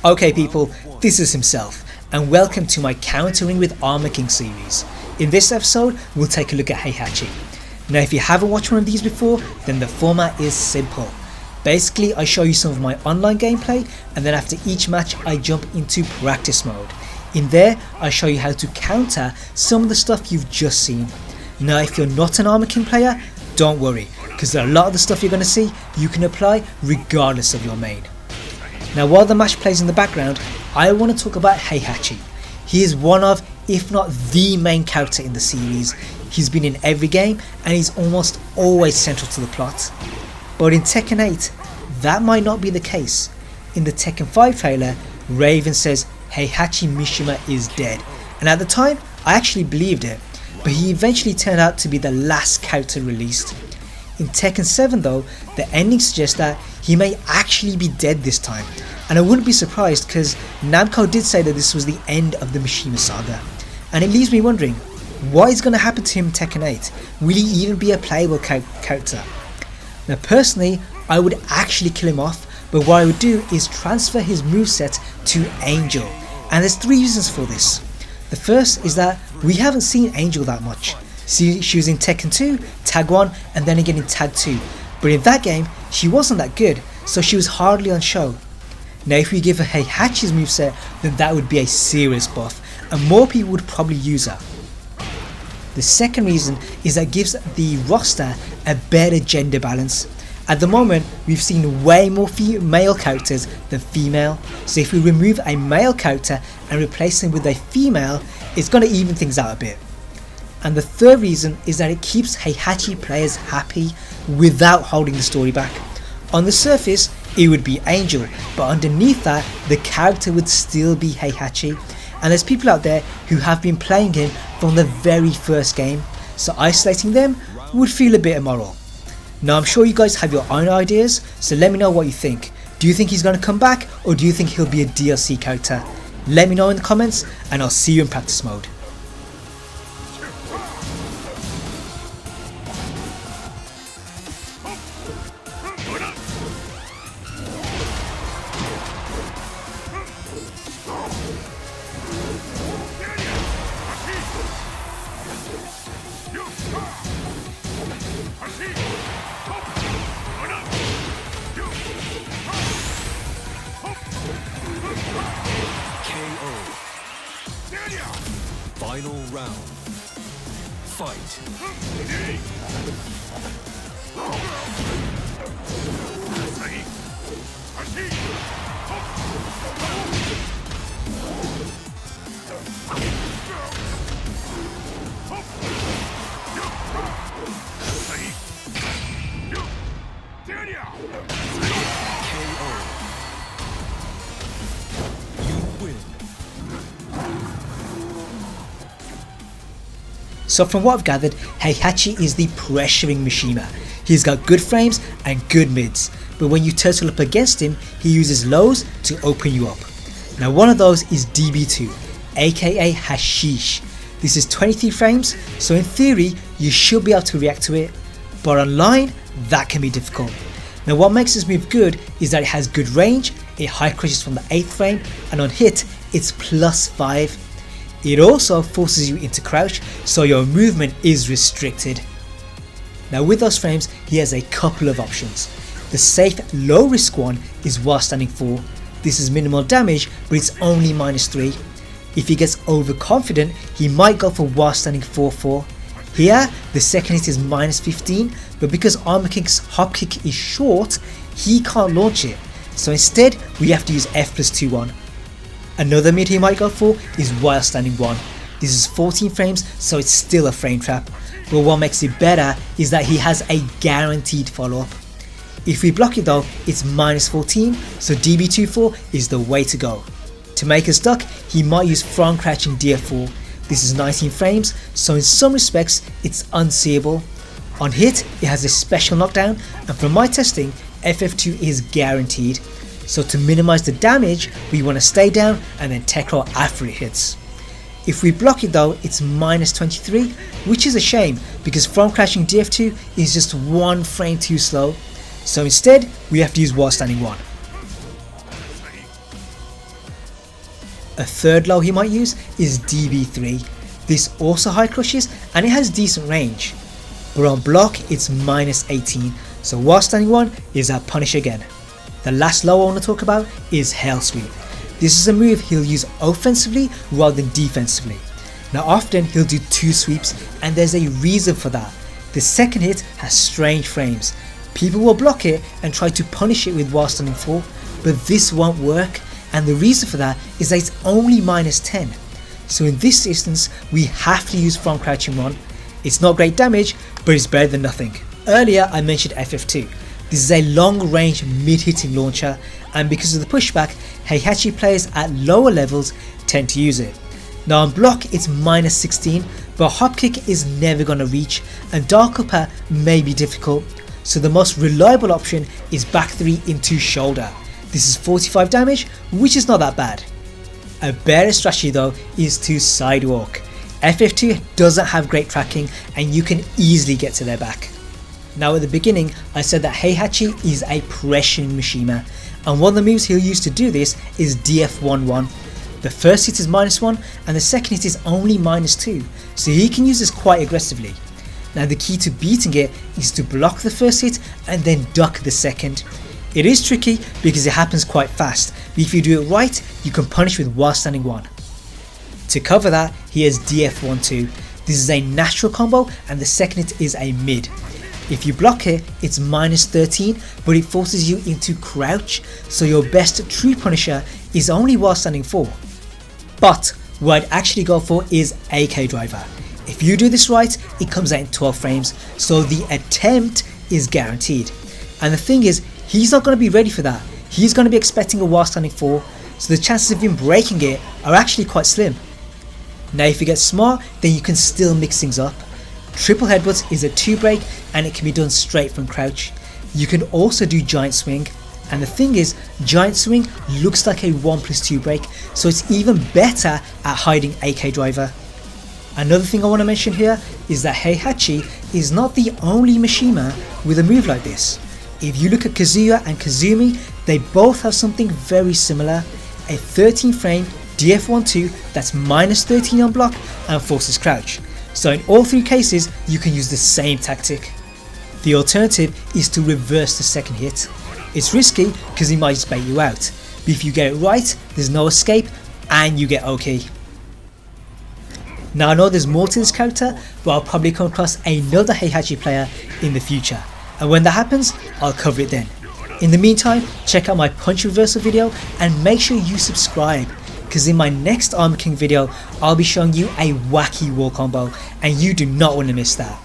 Okay people, this is himself, and welcome to my Countering with Armor King series. In this episode, we'll take a look at Heihachi. Now if you haven't watched one of these before, then the format is simple. Basically, I show you some of my online gameplay, and then after each match I jump into practice mode. In there, I show you how to counter some of the stuff you've just seen. Now if you're not an Armor King player, don't worry, because a lot of the stuff you're going to see, you can apply regardless of your main. Now while the match plays in the background, I want to talk about Heihachi. He is one of, if not the main character in the series. He's been in every game and he's almost always central to the plot. But in Tekken 8, that might not be the case. In the Tekken 5 trailer, Raven says Heihachi Mishima is dead, and at the time I actually believed it, but he eventually turned out to be the last character released. In Tekken 7 though, the ending suggests that he may actually be dead this time, and I wouldn't be surprised because Namco did say that this was the end of the Mishima saga, and it leaves me wondering, what is going to happen to him in Tekken 8? Will he even be a playable character? Now personally, I would actually kill him off, but what I would do is transfer his moveset to Angel, and there's three reasons for this. The first is that we haven't seen Angel that much. See, she was in Tekken 2, Tag 1, and then again in Tag 2, but in that game she wasn't that good, so she was hardly on show. Now if we give her Heihachi's moveset, then that would be a serious buff, and more people would probably use her. The second reason is that it gives the roster a better gender balance. At the moment, we've seen way more male characters than female, so if we remove a male character and replace him with a female, it's going to even things out a bit. And the third reason is that it keeps Heihachi players happy without holding the story back. On the surface, it would be Angel, but underneath that, the character would still be Heihachi. And there's people out there who have been playing him from the very first game, so isolating them would feel a bit immoral. Now I'm sure you guys have your own ideas, so let me know what you think. Do you think he's going to come back, or do you think he'll be a DLC character? Let me know in the comments, and I'll see you in practice mode. Final round. Fight. So from what I've gathered, Heihachi is the pressuring Mishima. He's got good frames and good mids, but when you turtle up against him, he uses lows to open you up. Now one of those is DB2, aka Hashish. This is 23 frames, so in theory you should be able to react to it, but online that can be difficult. Now what makes this move good is that it has good range, it high crushes from the 8th frame, and on hit it's +5. It also forces you into crouch, so your movement is restricted. Now with those frames, he has a couple of options. The safe low risk one is while standing 4. This is minimal damage, but it's only -3. If he gets overconfident, he might go for while standing 4-4. Here, the second hit is -15, but because Armor King's hop kick is short, he can't launch it. So instead, we have to use F+2-1. Another mid he might go for is while standing 1. This is 14 frames, so it's still a frame trap, but what makes it better is that he has a guaranteed follow up. If we block it though, it's -14, so DB24 is the way to go. To make us duck, he might use front crouching DF4. This is 19 frames, so in some respects it's unseeable. On hit, it has a special knockdown, and from my testing, FF2 is guaranteed. So to minimize the damage, we want to stay down and then tech roll after it hits. If we block it though, it's -23, which is a shame because front crashing DF2 is just 1 frame too slow. So instead, we have to use while standing 1. A third low he might use is DB3. This also high crushes and it has decent range. But on block it's minus 18, so while standing 1 is our punish again. The last low I want to talk about is Hell Sweep. This is a move he'll use offensively rather than defensively. Now often he'll do 2 sweeps and there's a reason for that. The second hit has strange frames. People will block it and try to punish it with while standing 4, but this won't work, and the reason for that is that it's only minus 10. So in this instance we have to use from crouching 1. It's not great damage, but it's better than nothing. Earlier I mentioned FF2. This is a long range mid hitting launcher, and because of the pushback, Heihachi players at lower levels tend to use it. Now on block it's minus 16, but hop kick is never going to reach and dark upper may be difficult, so the most reliable option is back 3 into shoulder. This is 45 damage, which is not that bad. A better strategy though is to sidewalk. FF2 doesn't have great tracking and you can easily get to their back. Now at the beginning I said that Heihachi is a pressuring Mishima, and one of the moves he'll use to do this is DF11. The first hit is minus 1 and the second hit is only minus 2, so he can use this quite aggressively. Now the key to beating it is to block the first hit and then duck the second. It is tricky because it happens quite fast, but if you do it right you can punish with while standing 1. To cover that he has DF12. This is a natural combo and the second hit is a mid. If you block it, it's minus 13, but it forces you into crouch, so your best true punisher is only while standing 4. But what I'd actually go for is AK driver. If you do this right, it comes out in 12 frames, so the attempt is guaranteed. And the thing is, he's not going to be ready for that. He's going to be expecting a while standing 4, so the chances of him breaking it are actually quite slim. Now if you get smart, then you can still mix things up. Triple headbutts is a 2 break and it can be done straight from crouch. You can also do giant swing, and the thing is, giant swing looks like a 1+2 break, so it's even better at hiding AK driver. Another thing I want to mention here is that Heihachi is not the only Mishima with a move like this. If you look at Kazuya and Kazumi, they both have something very similar, a 13 frame DF12 that's minus 13 on block and forces crouch. So in all 3 cases you can use the same tactic. The alternative is to reverse the second hit. It's risky because he might just bait you out, but if you get it right there's no escape and you get OK. Now I know there's more to this character, but I'll probably come across another Heihachi player in the future, and when that happens I'll cover it then. In the meantime, check out my punch reversal video and make sure you subscribe, because in my next Armor King video I'll be showing you a wacky wall combo and you do not want to miss that.